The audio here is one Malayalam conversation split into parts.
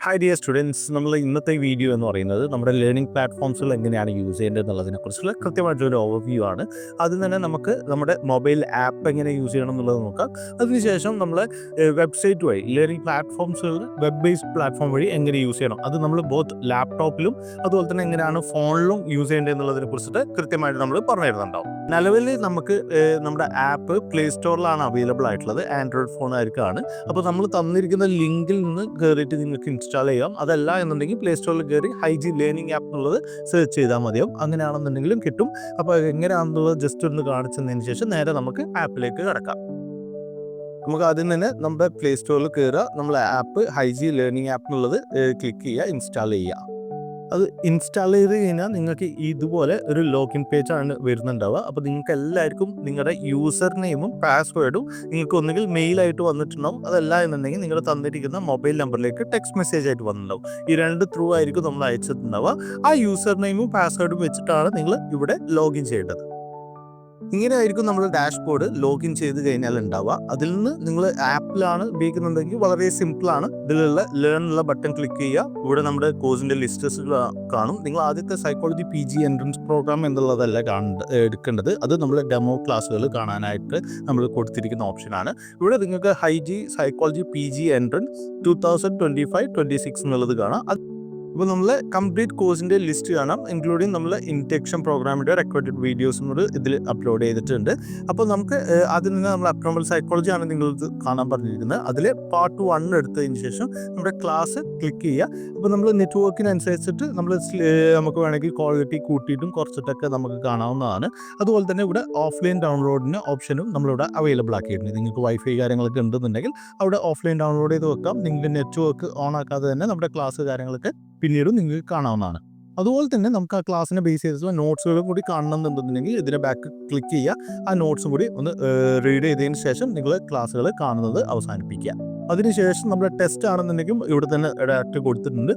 ഹായ് ഡിയർ സ്റ്റുഡൻസ്, നമ്മൾ ഇന്നത്തെ വീഡിയോ എന്ന് പറയുന്നത് നമ്മുടെ ലേണിംഗ് പ്ലാറ്റ്ഫോംസുകൾ എങ്ങനെയാണ് യൂസ് ചെയ്യേണ്ടത് എന്നുള്ളതിനെക്കുറിച്ചുള്ള കൃത്യമായിട്ടൊരു ഓവർവ്യൂ ആണ്. അതിൽ തന്നെ നമുക്ക് നമ്മുടെ മൊബൈൽ ആപ്പ് എങ്ങനെ യൂസ് ചെയ്യണം എന്നുള്ളത് നോക്കാം. അതിനുശേഷം നമ്മൾ വെബ്സൈറ്റ് വഴി ലേണിംഗ് പ്ലാറ്റ്ഫോംസുകൾ വെബ് ബേസ്ഡ് പ്ലാറ്റ്ഫോം വഴി എങ്ങനെ യൂസ് ചെയ്യണം, അത് നമ്മൾ ബോത്ത് ലാപ്ടോപ്പിലും അതുപോലെ തന്നെ എങ്ങനെയാണ് ഫോണിലും യൂസ് ചെയ്യേണ്ടത് എന്നുള്ളതിനെ കുറിച്ചിട്ട് കൃത്യമായിട്ട് നമ്മൾ പറഞ്ഞു തരുന്നുണ്ടാവും. നിലവിൽ നമുക്ക് നമ്മുടെ ആപ്പ് പ്ലേ സ്റ്റോറിലാണ് അവൈലബിൾ ആയിട്ടുള്ളത്. ആൻഡ്രോയിഡ് ഫോൺ ആയിരിക്കാണ്. അപ്പോൾ നമ്മൾ തന്നിരിക്കുന്ന ലിങ്കിൽ നിന്ന് കയറിയിട്ട് നിങ്ങൾക്ക് ഇൻസ്റ്റാൾ ചെയ്യാം. അതല്ല എന്നുണ്ടെങ്കിൽ പ്ലേ സ്റ്റോറിൽ കയറി ഹൈജി ലേണിംഗ് ആപ്പ് എന്നുള്ളത് സെർച്ച് ചെയ്താൽ മതിയാവും. അങ്ങനെയാണെന്നുണ്ടെങ്കിലും കിട്ടും. അപ്പോൾ എങ്ങനെയാണെന്നുള്ളത് ജസ്റ്റ് ഒന്ന് കാണിച്ചതിന് ശേഷം നേരെ നമുക്ക് ആപ്പിലേക്ക് കിടക്കാം. നമുക്ക് ആദ്യം തന്നെ നമ്മുടെ പ്ലേ സ്റ്റോറിൽ കയറുക, നമ്മളെ ആപ്പ് ഹൈജി ലേണിംഗ് ആപ്പ് എന്നുള്ളത് ക്ലിക്ക് ചെയ്യുക, ഇൻസ്റ്റാൾ ചെയ്യുക. അത് ഇൻസ്റ്റാൾ ചെയ്ത് കഴിഞ്ഞാൽ നിങ്ങൾക്ക് ഇതുപോലെ ഒരു ലോഗിൻ പേജാണ് വരുന്നുണ്ടാവുക. അപ്പോൾ നിങ്ങൾക്ക് എല്ലാവർക്കും നിങ്ങളുടെ യൂസർ നെയിമും പാസ്വേഡും നിങ്ങൾക്ക് ഒന്നുകിൽ മെയിലായിട്ട് വന്നിട്ടുണ്ടാവും, അതല്ല എന്നുണ്ടെങ്കിൽ നിങ്ങൾ തന്നിരിക്കുന്ന മൊബൈൽ നമ്പറിലേക്ക് ടെക്സ്റ്റ് മെസ്സേജ് ആയിട്ട് വന്നിട്ടുണ്ടാവും. ഈ രണ്ട് ത്രൂ ആയിരിക്കും നമ്മൾ അയച്ചിട്ടുണ്ടാവുക. ആ യൂസർ നെയിമും പാസ്വേഡും വെച്ചിട്ടാണ് നിങ്ങൾ ഇവിടെ ലോഗിൻ ചെയ്യേണ്ടത്. ഇങ്ങനെ ആയിരിക്കും നമ്മൾ ഡാഷ്ബോർഡ് ലോഗിൻ ചെയ്ത് കഴിഞ്ഞാൽ ഉണ്ടാവുക. അതിൽ നിന്ന് നിങ്ങൾ ആപ്പിലാണ് ഉപയോഗിക്കുന്നുണ്ടെങ്കിൽ വളരെ സിമ്പിളാണ്. ഇതിലുള്ള ലേൺ ഉള്ള ബട്ടൺ ക്ലിക്ക് ചെയ്യുക. ഇവിടെ നമ്മുടെ കോഴ്സിന്റെ ലിസ്റ്റസ് കാണും. നിങ്ങൾ ആദ്യത്തെ സൈക്കോളജി PG എൻട്രൻസ് പ്രോഗ്രാം എന്നുള്ളതല്ല എടുക്കേണ്ടത്. അത് നമ്മൾ ഡെമോ ക്ലാസ്സുകൾ കാണാനായിട്ട് നമ്മൾ കൊടുത്തിരിക്കുന്ന ഓപ്ഷനാണ്. ഇവിടെ നിങ്ങൾക്ക് ഹൈജി സൈക്കോളജി PG എൻട്രൻസ് 2025-26 എന്നുള്ളത് കാണാം. അപ്പോൾ നമ്മൾ കംപ്ലീറ്റ് കോഴ്സിൻ്റെ ലിസ്റ്റ് കാണാം, ഇൻക്ലൂഡിങ് നമ്മൾ ഇൻഡക്ഷൻ പ്രോഗ്രാമിൻ്റെ റെക്കോർഡഡ് വീഡിയോസും കൂടി ഇതിൽ അപ്ലോഡ് ചെയ്തിട്ടുണ്ട്. അപ്പോൾ നമുക്ക് അതിൽ നിന്ന് നമ്മൾ അബ്നോർമൽ സൈക്കോളജി ആണ് നിങ്ങൾക്ക് കാണാൻ പറഞ്ഞിരിക്കുന്നത്. അതിൽ പാർട്ട് 1 എടുത്തതിന് ശേഷം നമ്മുടെ ക്ലാസ് ക്ലിക്ക് ചെയ്യുക. അപ്പോൾ നമ്മൾ നെറ്റ്വർക്കിനനുസരിച്ചിട്ട് നമുക്ക് വേണമെങ്കിൽ ക്വാളിറ്റി കൂട്ടിയിട്ടും കുറച്ചിട്ടൊക്കെ നമുക്ക് കാണാവുന്നതാണ്. അതുപോലെ തന്നെ ഇവിടെ ഓഫ്ലൈൻ ഡൗൺലോഡിന് ഓപ്ഷനും നമ്മളിവിടെ അവൈലബിൾ ആക്കിയിട്ടുണ്ട്. നിങ്ങൾക്ക് വൈഫൈ കാര്യങ്ങളൊക്കെ ഉണ്ടെന്നുണ്ടെങ്കിൽ അവിടെ ഓഫ്ലൈൻ ഡൗൺലോഡ് ചെയ്ത് വെക്കാം. നിങ്ങൾക്ക് നെറ്റ്വർക്ക് ഓൺ ആക്കാതെ തന്നെ നമ്മുടെ ക്ലാസ് കാര്യങ്ങളൊക്കെ പിന്നീടും നിങ്ങൾക്ക് കാണാവുന്നതാണ്. അതുപോലെ തന്നെ നമുക്ക് ആ ക്ലാസ്സിനെ ബേസ് ചെയ്തിട്ടുള്ള നോട്ട്സുകളും കൂടി കാണണമെന്നുണ്ടെന്നുണ്ടെങ്കിൽ ഇതിൻ്റെ ബാക്ക് ക്ലിക്ക് ചെയ്യുക. ആ നോട്ട്സും കൂടി ഒന്ന് റീഡ് ചെയ്തതിന് ശേഷം നിങ്ങൾ ക്ലാസ്സുകൾ കാണുന്നത് അവസാനിപ്പിക്കുക. അതിനുശേഷം നമ്മുടെ ടെസ്റ്റ് ആണെന്നുണ്ടെങ്കിൽ ഇവിടെ തന്നെ ഡയറക്റ്റ് കൊടുത്തിട്ടുണ്ട്.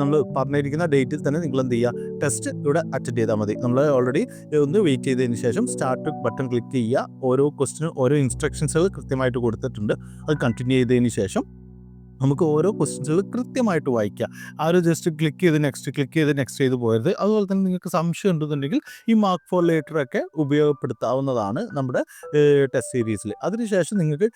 നമ്മൾ പറഞ്ഞിരിക്കുന്ന ഡേറ്റിൽ തന്നെ നിങ്ങൾ എന്ത് ചെയ്യുക, ടെസ്റ്റ് ഇവിടെ അറ്റൻഡ് ചെയ്താൽ മതി. നമ്മൾ ഓൾറെഡി ഒന്ന് വെയിറ്റ് ചെയ്തതിന് ശേഷം സ്റ്റാർട്ട് ബട്ടൺ ക്ലിക്ക് ചെയ്യുക. ഓരോ ക്വസ്റ്റിനും ഓരോ ഇൻസ്ട്രക്ഷൻസുകൾ കൃത്യമായിട്ട് കൊടുത്തിട്ടുണ്ട്. അത് കണ്ടിന്യൂ ചെയ്തതിന് ശേഷം നമുക്ക് ഓരോ ക്വസ്റ്റ്യൻസുകൾ കൃത്യമായിട്ട് വായിക്കാം. ആരും ജസ്റ്റ് ക്ലിക്ക് ചെയ്ത് നെക്സ്റ്റ് ചെയ്ത് പോയത്. അതുപോലെ തന്നെ നിങ്ങൾക്ക് സംശയം ഉണ്ടെന്നുണ്ടെങ്കിൽ ഈ മാർക്ക് ഫോർ ലേറ്റർ ഒക്കെ ഉപയോഗപ്പെടുത്താവുന്നതാണ് നമ്മുടെ ടെസ്റ്റ് സീരീസിൽ. അതിനുശേഷം നിങ്ങൾക്ക്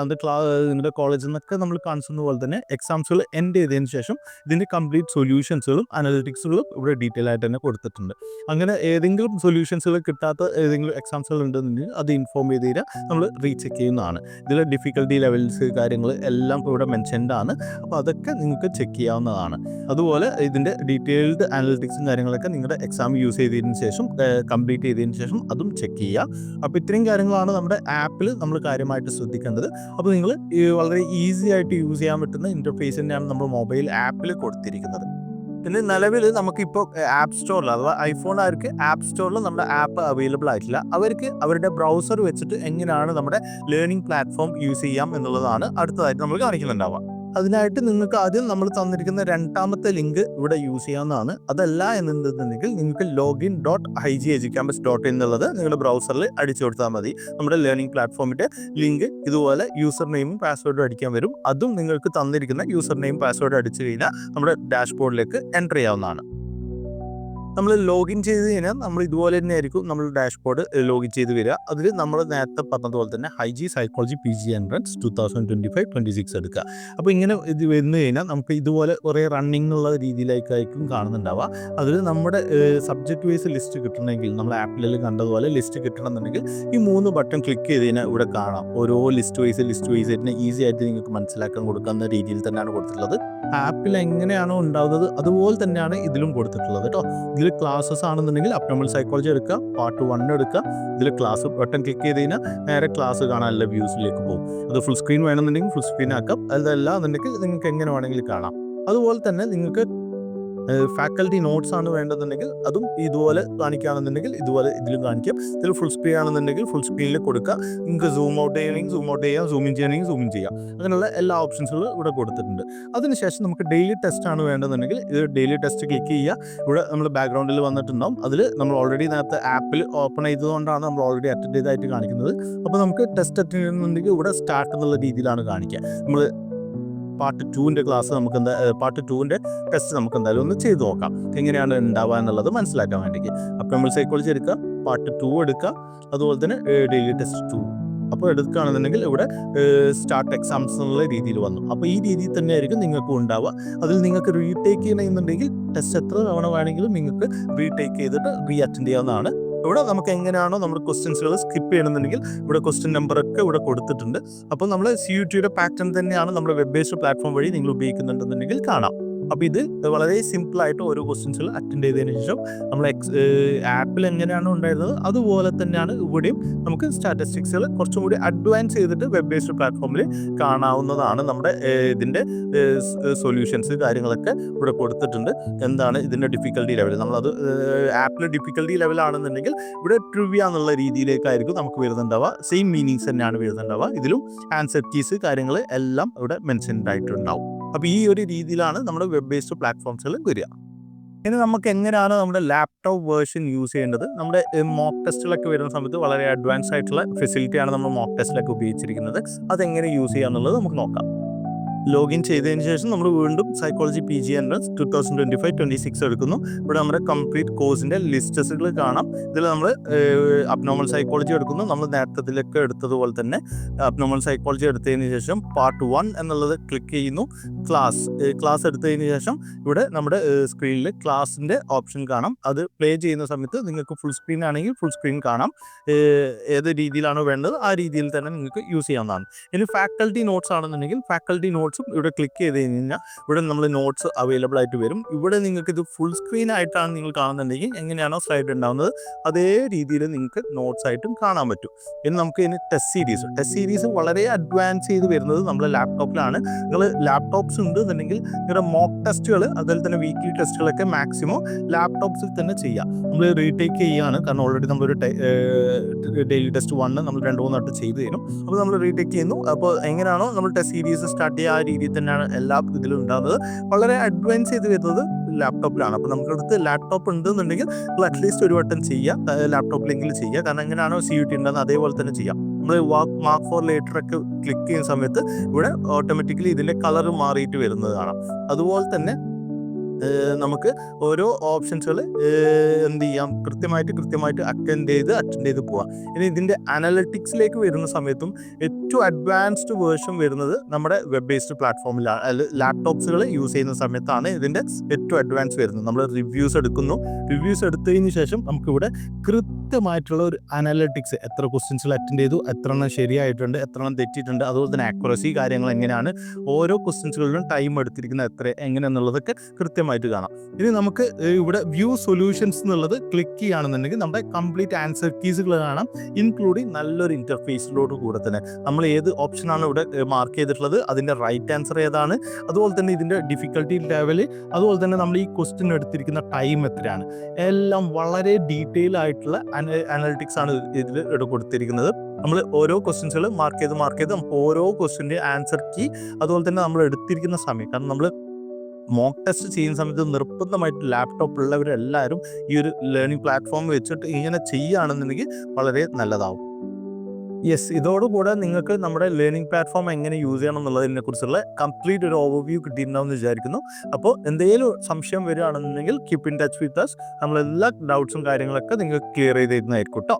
നിങ്ങളുടെ കോളേജിൽ നിന്നൊക്കെ നമ്മൾ കാണിക്കുന്ന പോലെ തന്നെ എക്സാംസുകൾ എൻഡ് ചെയ്തതിന് ശേഷം ഇതിൻ്റെ കംപ്ലീറ്റ് സൊല്യൂഷൻസുകളും അനലിറ്റിക്സുകളും ഇവിടെ ഡീറ്റെയിൽ ആയിട്ട് തന്നെ കൊടുത്തിട്ടുണ്ട്. അങ്ങനെ ഏതെങ്കിലും സൊല്യൂഷൻസുകൾ കിട്ടാത്ത ഏതെങ്കിലും എക്സാംസുകൾ ഉണ്ടെന്നുണ്ടെങ്കിൽ അത് ഇൻഫോം ചെയ്ത് തരിക, നമ്മൾ റീചെക്ക് ചെയ്യുന്നതാണ്. ഇതിലെ ഡിഫിക്കൽട്ടി ലെവൽസ് കാര്യങ്ങൾ എല്ലാം ഇവിടെ മെൻഷൻ ആണ്. അപ്പോൾ അതൊക്കെ നിങ്ങൾക്ക് ചെക്ക് ചെയ്യാവുന്നതാണ്. അതുപോലെ ഇതിൻ്റെ ഡീറ്റെയിൽഡ് അനലിറ്റിക്സും കാര്യങ്ങളൊക്കെ നിങ്ങളുടെ എക്സാം യൂസ് ചെയ്തതിന് ശേഷം കംപ്ലീറ്റ് ചെയ്തതിന് ശേഷം അതും ചെക്ക് ചെയ്യുക. അപ്പോൾ ഇത്രയും കാര്യങ്ങളാണ് നമ്മുടെ ആപ്പിൽ നമ്മൾ കാര്യമായിട്ട് ശ്രദ്ധിക്കേണ്ടത്. അപ്പോൾ നിങ്ങൾ വളരെ ഈസി ആയിട്ട് യൂസ് ചെയ്യാൻ പറ്റുന്ന ഇൻ്റർഫേസ് തന്നെയാണ് നമ്മൾ മൊബൈൽ ആപ്പിൽ കൊടുത്തിരിക്കുന്നത്. പിന്നെ നിലവിൽ നമുക്കിപ്പോൾ ആപ്പ് സ്റ്റോറിൽ അഥവാ ഐഫോണുകാർക്ക് ആപ്പ് സ്റ്റോറിൽ നമ്മുടെ ആപ്പ് അവൈലബിൾ ആയിട്ടില്ല. അവർക്ക് അവരുടെ ബ്രൗസർ വെച്ചിട്ട് എങ്ങനെയാണ് നമ്മുടെ ലേണിംഗ് പ്ലാറ്റ്ഫോം യൂസ് ചെയ്യാം എന്നുള്ളതാണ് അടുത്തതായിട്ട് നമ്മൾ കാണിക്കുന്നുണ്ടാവുക. അതിനായിട്ട് നിങ്ങൾക്ക് ആദ്യം നമ്മൾ തന്നിരിക്കുന്ന രണ്ടാമത്തെ ലിങ്ക് ഇവിടെ യൂസ് ചെയ്യാവുന്നതാണ്. അതല്ല എന്നുണ്ടെന്നുണ്ടെങ്കിൽ നിങ്ങൾക്ക് login.higeducampus.in എന്നുള്ളത് നിങ്ങളുടെ ബ്രൗസറിൽ അടിച്ചു കൊടുത്താൽ മതി. നമ്മുടെ ലേണിംഗ് പ്ലാറ്റ്ഫോമിൻ്റെ ലിങ്ക് ഇതുപോലെ യൂസർ നെയിമും പാസ്വേഡും അടിക്കാൻ വരും. അതും നിങ്ങൾക്ക് തന്നിരിക്കുന്ന യൂസർ നെയിം പാസ്വേഡ് അടിച്ചു കഴിഞ്ഞാൽ നമ്മുടെ ഡാഷ്ബോർഡിലേക്ക് എൻ്റർ ചെയ്യാവുന്നതാണ്. നമ്മൾ ലോഗിൻ ചെയ്ത് കഴിഞ്ഞാൽ നമ്മൾ ഇതുപോലെ തന്നെ ആയിരിക്കും നമ്മൾ ഡാഷ്ബോർഡ് ലോഗിൻ ചെയ്ത് വരിക. അതിൽ നമ്മൾ നേരത്തെ പറഞ്ഞതുപോലെ തന്നെ ഹൈജി സൈക്കോളജി PG എൻട്രൻസ് 2025-26 എടുക്കുക. അപ്പോൾ ഇങ്ങനെ ഇത് വന്നു കഴിഞ്ഞാൽ നമുക്ക് ഇതുപോലെ കുറേ റണ്ണിങ് എന്നുള്ള രീതിയിലേക്കായിരിക്കും കാണുന്നുണ്ടാവുക. അതിൽ നമ്മുടെ സബ്ജക്റ്റ് വൈസ് ലിസ്റ്റ് കിട്ടണമെങ്കിൽ നമ്മൾ ആപ്പിലെല്ലാം കണ്ടതുപോലെ ലിസ്റ്റ് കിട്ടണമെന്നുണ്ടെങ്കിൽ ഈ 3 ബട്ടൺ ക്ലിക്ക് ചെയ്ത് കഴിഞ്ഞാൽ ഇവിടെ കാണാം. ഓരോ ലിസ്റ്റ് വൈസ് ആയിട്ട് ഈസി ആയിട്ട് നിങ്ങൾക്ക് മനസ്സിലാക്കാൻ കൊടുക്കുന്ന രീതിയിൽ തന്നെയാണ് കൊടുത്തിട്ടുള്ളത്. ആപ്പിൽ എങ്ങനെയാണോ ഉണ്ടാവുന്നത് അതുപോലെ തന്നെയാണ് ഇതിലും കൊടുത്തിട്ടുള്ളത് കേട്ടോ. ഇതിൽ ക്ലാസ്സസ് ആണെന്നുണ്ടെങ്കിൽ അബ്നോർമൽ സൈക്കോളജി എടുക്കുക, പാർട്ട് 1 എടുക്കുക. ഇതിൽ ക്ലാസ് ബട്ടൺ ക്ലിക്ക് ചെയ്ത് കഴിഞ്ഞാൽ നേരെ ക്ലാസ് കാണാനുള്ള വ്യൂസിലേക്ക് പോകും. അത് ഫുൾ സ്ക്രീൻ വേണമെന്നുണ്ടെങ്കിൽ ഫുൾ സ്ക്രീൻ ആക്കാം. അതല്ല എന്നുണ്ടെങ്കിൽ നിങ്ങൾക്ക് എങ്ങനെ വേണമെങ്കിലും കാണാം. അതുപോലെ തന്നെ നിങ്ങൾക്ക് ഫാക്കൽറ്റി നോട്ട്സ് ആണ് വേണ്ടതെന്നുണ്ടെങ്കിൽ അതും ഇതുപോലെ കാണിക്കുകയാണെന്നുണ്ടെങ്കിൽ ഇതുപോലെ ഇതിലും കാണിക്കാം. ഇതിൽ ഫുൾ സ്ക്രീൻ ആണെന്നുണ്ടെങ്കിൽ ഫുൾ സ്ക്രീനിൽ കൊടുക്കുക. നിങ്ങൾക്ക് സൂം ഔട്ട് ചെയ്യണമെങ്കിൽ സൂം ഔട്ട് ചെയ്യാം, സൂം ഇൻ ചെയ്യണമെങ്കിൽ സൂം ഇൻ ചെയ്യാം. അങ്ങനെയുള്ള എല്ലാ ഓപ്ഷൻസുകളും ഇവിടെ കൊടുത്തിട്ടുണ്ട്. അതിനുശേഷം നമുക്ക് ഡെയിലി ടെസ്റ്റ് ആണ് വേണ്ടതെന്നുണ്ടെങ്കിൽ ഇത് ഡെയിലി ടെസ്റ്റ് ക്ലിക്ക് ചെയ്യുക. ഇവിടെ നമ്മൾ ബാക്ക്ഗ്രൗണ്ടിൽ വന്നിട്ടുണ്ടാവും. അതിൽ നമ്മൾ ഓൾറെഡി നേരത്തെ ആപ്പിൽ ഓപ്പൺ ചെയ്തതുകൊണ്ടാണ് നമ്മൾ ഓൾറെഡി അറ്റൻഡ് ചെയ്തായിട്ട് കാണിക്കുന്നത്. അപ്പോൾ നമുക്ക് ടെസ്റ്റ് അറ്റൻഡ് ചെയ്യുന്നുണ്ടെങ്കിൽ ഇവിടെ സ്റ്റാർട്ട് എന്നുള്ള രീതിയിലാണ് കാണിക്കുക. നമ്മൾ പാർട്ട് 2ൻ്റെ ക്ലാസ് നമുക്ക് പാർട്ട് 2ൻ്റെ ടെസ്റ്റ് നമുക്ക് എന്തായാലും ഒന്ന് ചെയ്ത് നോക്കാം, എങ്ങനെയാണ് ഉണ്ടാവുക എന്നുള്ളത് മനസ്സിലാക്കാൻ വേണ്ടിയിട്ട്. അബ്നോർമൽ സൈക്കോളജി എടുക്കുക, പാർട്ട് 2 എടുക്കുക, അതുപോലെ തന്നെ ഡെയിലി ടെസ്റ്റ് 2 അപ്പോൾ എടുക്കുകയാണെന്നുണ്ടെങ്കിൽ ഇവിടെ സ്റ്റാർട്ട് എക്സാംസ് എന്നുള്ള രീതിയിൽ വന്നു. അപ്പോൾ ഈ രീതിയിൽ തന്നെയായിരിക്കും നിങ്ങൾക്കും ഉണ്ടാവുക. അതിൽ നിങ്ങൾക്ക് റീടേക്ക് ചെയ്യണമെന്നുണ്ടെങ്കിൽ ടെസ്റ്റ് എത്ര തവണ വേണമെങ്കിലും നിങ്ങൾക്ക് റീടേക്ക് ചെയ്തിട്ട് അറ്റൻഡ് ചെയ്യാവുന്നതാണ്. ഇവിടെ നമുക്ക് എങ്ങനെയാണോ നമ്മുടെ ക്വസ്റ്റ്യൻസുകൾ സ്കിപ്പ് ചെയ്യണമെന്നുണ്ടെങ്കിൽ ഇവിടെ ക്വസ്റ്റ്യൻ നമ്പറൊക്കെ ഇവിടെ കൊടുത്തിട്ടുണ്ട്. അപ്പോൾ നമ്മൾ CUET പാറ്റേൺ തന്നെയാണ് നമ്മുടെ വെബ് ബേസ്ഡ് പ്ലാറ്റ്ഫോം വഴി നിങ്ങൾ ഉപയോഗിക്കുന്നുണ്ടെന്നുണ്ടെങ്കിൽ കാണാം. അപ്പോൾ ഇത് വളരെ സിമ്പിളായിട്ട് ഓരോ ക്വസ്റ്റ്യൻസുകൾ അറ്റൻഡ് ചെയ്തതിന് ശേഷം നമ്മൾ ആപ്പിൽ എങ്ങനെയാണോ ഉണ്ടായിരുന്നത് അതുപോലെ തന്നെയാണ് ഇവിടെയും നമുക്ക് സ്റ്റാറ്റിസ്റ്റിക്സുകൾ കുറച്ചും കൂടി അഡ്വാൻസ് ചെയ്തിട്ട് വെബ് ബേസ്ഡ് പ്ലാറ്റ്ഫോമിൽ കാണാവുന്നതാണ്. നമ്മുടെ ഇതിൻ്റെ സൊല്യൂഷൻസ് കാര്യങ്ങളൊക്കെ ഇവിടെ കൊടുത്തിട്ടുണ്ട്. എന്താണ് ഇതിൻ്റെ ഡിഫിക്കൽട്ടി ലെവൽ, നമ്മളത് ആപ്പിൽ ഡിഫിക്കൽട്ടി ലെവലാണെന്നുണ്ടെങ്കിൽ ഇവിടെ ട്രിവിയ എന്നുള്ള രീതിയിലേക്കായിരിക്കും നമുക്ക് വരുന്നുണ്ടാവുക. സെയിം മീനിങ്സ് തന്നെയാണ് വരുന്നുണ്ടാവുക. ഇതിലും ആൻസർ കീസ് കാര്യങ്ങൾ എല്ലാം ഇവിടെ മെൻഷൻഡ് ആയിട്ടുണ്ടാവും. അപ്പോൾ ഈ ഒരു രീതിയിലാണ് നമ്മുടെ വെബ് ബേസ്ഡ് പ്ലാറ്റ്ഫോംസുകൾ വരിക. ഇനി നമുക്ക് എങ്ങനെയാണ് നമ്മുടെ ലാപ്ടോപ്പ് വേർഷൻ യൂസ് ചെയ്യേണ്ടത്? നമ്മുടെ മോക്ക് ടെസ്റ്റിലൊക്കെ വരുന്ന സമയത്ത് വളരെ അഡ്വാൻസ് ആയിട്ടുള്ള ഫെസിലിറ്റിയാണ് നമ്മൾ മോക്ക് ടെസ്റ്റിലൊക്കെ ഉപയോഗിച്ചിരിക്കുന്നത്. അതെങ്ങനെ യൂസ് ചെയ്യുക എന്നുള്ളത് നമുക്ക് നോക്കാം. ലോഗിൻ ചെയ്തതിന് ശേഷം നമ്മൾ വീണ്ടും സൈക്കോളജി PG എൻട്രൻസ് 2025-26 എടുക്കുന്നു. ഇവിടെ നമ്മുടെ കംപ്ലീറ്റ് കോഴ്സിൻ്റെ ലിസ്റ്റസുകൾ കാണാം. ഇതിൽ നമ്മൾ അബ്നോർമൽ സൈക്കോളജി എടുക്കുന്നു. നമ്മൾ നേരത്തെ എടുത്തതുപോലെ തന്നെ അബ്നോർമൽ സൈക്കോളജി എടുത്തതിന് ശേഷം പാർട്ട് 1 എന്നുള്ളത് ക്ലിക്ക് ചെയ്യുന്നു. ക്ലാസ് എടുത്തതിന് ശേഷം ഇവിടെ നമ്മുടെ സ്ക്രീനിൽ ക്ലാസ്സിൻ്റെ ഓപ്ഷൻ കാണാം. അത് പ്ലേ ചെയ്യുന്ന സമയത്ത് നിങ്ങൾക്ക് ഫുൾ സ്ക്രീൻ ആണെങ്കിൽ ഫുൾ സ്ക്രീൻ കാണാം. ഏത് രീതിയിലാണോ വേണ്ടത് ആ രീതിയിൽ തന്നെ നിങ്ങൾക്ക് യൂസ് ചെയ്യാവുന്നതാണ്. ഇനി ഫാക്കൽറ്റി നോട്ട്സ് ആണെന്നുണ്ടെങ്കിൽ ഫാക്കൽറ്റി നോട്ട്സും ഇവിടെ ക്ലിക്ക് ചെയ്ത് കഴിഞ്ഞാൽ ഇവിടെ നമ്മൾ നോട്ട്സ് അവൈലബിൾ ആയിട്ട് വരും. ഇവിടെ നിങ്ങൾക്ക് ഇത് ഫുൾ സ്ക്രീൻ ആയിട്ടാണ് നിങ്ങൾ കാണുന്നുണ്ടെങ്കിൽ എങ്ങനെയാണോ സ്ലൈഡ് ഉണ്ടാകുന്നത് അതേ രീതിയിൽ നിങ്ങൾക്ക് നോട്ട്സ് ആയിട്ടും കാണാൻ പറ്റും. ഇനി നമുക്ക് ടെസ്റ്റ് സീരീസ് വളരെ അഡ്വാൻസ് ചെയ്ത് വരുന്നത് നമ്മുടെ ലാപ്ടോപ്പിലാണ്. നിങ്ങൾ ലാപ്ടോപ്സ് ഉണ്ട് എന്നുണ്ടെങ്കിൽ നിങ്ങളുടെ മോക്ക് ടെസ്റ്റുകൾ അതുപോലെ തന്നെ വീക്ക്ലി ടെസ്റ്റുകളൊക്കെ മാക്സിമം ലാപ്ടോപ്സിൽ തന്നെ ചെയ്യാം. നമ്മൾ റീടേക്ക് ചെയ്യുകയാണ്, കാരണം ഓൾറെഡി നമ്മളൊരു ഡെയിലി ടെസ്റ്റ് 1 നമ്മൾ 2-3 വട്ടം ചെയ്ത് തരും. അപ്പോൾ നമ്മൾ റീടേക്ക് ചെയ്യുന്നു. അപ്പോൾ എങ്ങനെയാണോ നമ്മൾ ടെസ്റ്റ് സീരീസ് സ്റ്റാർട്ട് ചെയ്യുക ആ രീതിയിൽ തന്നെയാണ് എല്ലാ ഇതിലും ഉണ്ടാകുന്നത്. വളരെ അഡ്വാൻസ് ചെയ്ത് വരുന്നത് ലാപ്ടോപ്പിലാണ്. അപ്പോൾ നമുക്കടുത്ത് ലാപ്ടോപ്പ് ഉണ്ടെന്നുണ്ടെങ്കിൽ നമ്മൾ അറ്റ്ലീസ്റ്റ് ഒരു വട്ടം ചെയ്യുക, ലാപ്ടോപ്പിലെങ്കിലും ചെയ്യുക. കാരണം എങ്ങനെയാണോ CUET ഉണ്ടെന്ന് അതേപോലെ തന്നെ ചെയ്യാം. നമ്മൾ മാർക്ക് ഫോർ ലേറ്റർ ഒക്കെ ക്ലിക്ക് ചെയ്യുന്ന സമയത്ത് ഇവിടെ ഓട്ടോമാറ്റിക്കലി ഇതിൻ്റെ കളർ മാറിയിട്ട് വരുന്നത് കാണാം. അതുപോലെ തന്നെ നമുക്ക് ഓരോ ഓപ്ഷൻസുകൾ എന്ത് ചെയ്യാം, കൃത്യമായിട്ട് അറ്റൻഡ് ചെയ്ത് പോവാം. ഇനി ഇതിൻ്റെ അനലിറ്റിക്സിലേക്ക് വരുന്ന സമയത്തും ഏറ്റവും അഡ്വാൻസ്ഡ് വേർഷൻ വരുന്നത് നമ്മുടെ വെബ് ബേസ്ഡ് പ്ലാറ്റ്ഫോമിലാണ്. ലാപ്ടോപ്സുകൾ യൂസ് ചെയ്യുന്ന സമയത്താണ് ഇതിൻ്റെ ഏറ്റവും അഡ്വാൻസ് വരുന്നത്. നമ്മൾ റിവ്യൂസ് എടുത്തതിന് ശേഷം നമുക്കിവിടെ കൃത്യമായിട്ടുള്ള ഒരു അനലിറ്റിക്സ്, എത്ര ക്വസ്റ്റ്യൻസുകൾ അറ്റൻഡ് ചെയ്തു, എത്ര എണ്ണം ശരിയായിട്ടുണ്ട്, എത്ര എണ്ണം തെറ്റിയിട്ടുണ്ട്, അതുപോലെ തന്നെ ആക്യുറസി കാര്യങ്ങൾ എങ്ങനെയാണ്, ഓരോ ക്വസ്റ്റ്യൻസുകളിലും ടൈം എടുത്തിരിക്കുന്ന എങ്ങനെയെന്നുള്ളതൊക്കെ കൃത്യമായിട്ട് കാണാം. ഇനി നമുക്ക് ഇവിടെ വ്യൂ സൊല്യൂഷൻസ് എന്നുള്ളത് ക്ലിക്ക് ചെയ്യുകയാണെന്നുണ്ടെങ്കിൽ നമ്മുടെ കംപ്ലീറ്റ് ആൻസർ കീസുകൾ കാണാം, ഇൻക്ലൂഡിങ് നല്ലൊരു ഇൻ്റർഫേസിലോട് കൂടെ തന്നെ നമ്മൾ ഏത് ഓപ്ഷനാണ് ഇവിടെ മാർക്ക് ചെയ്തിട്ടുള്ളത്, അതിൻ്റെ റൈറ്റ് ആൻസർ ഏതാണ്, അതുപോലെ തന്നെ ഇതിൻ്റെ ഡിഫിക്കൽട്ടി ലെവല്, അതുപോലെ തന്നെ നമ്മൾ ഈ ക്വസ്റ്റ്യൻ എടുത്തിരിക്കുന്ന ടൈം എത്രയാണ്, എല്ലാം വളരെ ഡീറ്റെയിൽ ആയിട്ടുള്ള അനലിറ്റിക്സ് ആണ് ഇതിൽ കൊടുത്തിരിക്കുന്നത്. നമ്മൾ ഓരോ ക്വസ്റ്റ്യൻസുകൾ മാർക്ക് ചെയ്ത് നമുക്ക് ഓരോ ക്വസ്റ്റ്യൻ്റെ ആൻസർ കീ, അതുപോലെ തന്നെ നമ്മൾ എടുത്തിരിക്കുന്ന സമയം, കാരണം നമ്മൾ മോക്ക് ടെസ്റ്റ് ചെയ്യുന്ന സമയത്ത് നിർബന്ധമായിട്ട് ലാപ്ടോപ്പ് ഉള്ളവരെല്ലാവരും ഈ ഒരു ലേണിംഗ് പ്ലാറ്റ്ഫോം വെച്ചിട്ട് ഇങ്ങനെ ചെയ്യുകയാണെന്നുണ്ടെങ്കിൽ വളരെ നല്ലതാവും. ഇതോടുകൂടെ നിങ്ങൾക്ക് നമ്മുടെ ലേണിംഗ് പ്ലാറ്റ്ഫോം എങ്ങനെ യൂസ് ചെയ്യണം എന്നുള്ളതിനെ കുറിച്ചുള്ള കംപ്ലീറ്റ് ഒരു ഓവർവ്യൂ കിട്ടിയിട്ടുണ്ടാവുമെന്ന് വിചാരിക്കുന്നു. അപ്പോൾ എന്തെങ്കിലും സംശയം വരികയാണെന്നുണ്ടെങ്കിൽ keep in touch with us. നമ്മളെല്ലാ ഡൗട്ട്സും കാര്യങ്ങളൊക്കെ നിങ്ങൾക്ക് ക്ലിയർ ചെയ്ത് തരുന്നതായിരിക്കും കേട്ടോ.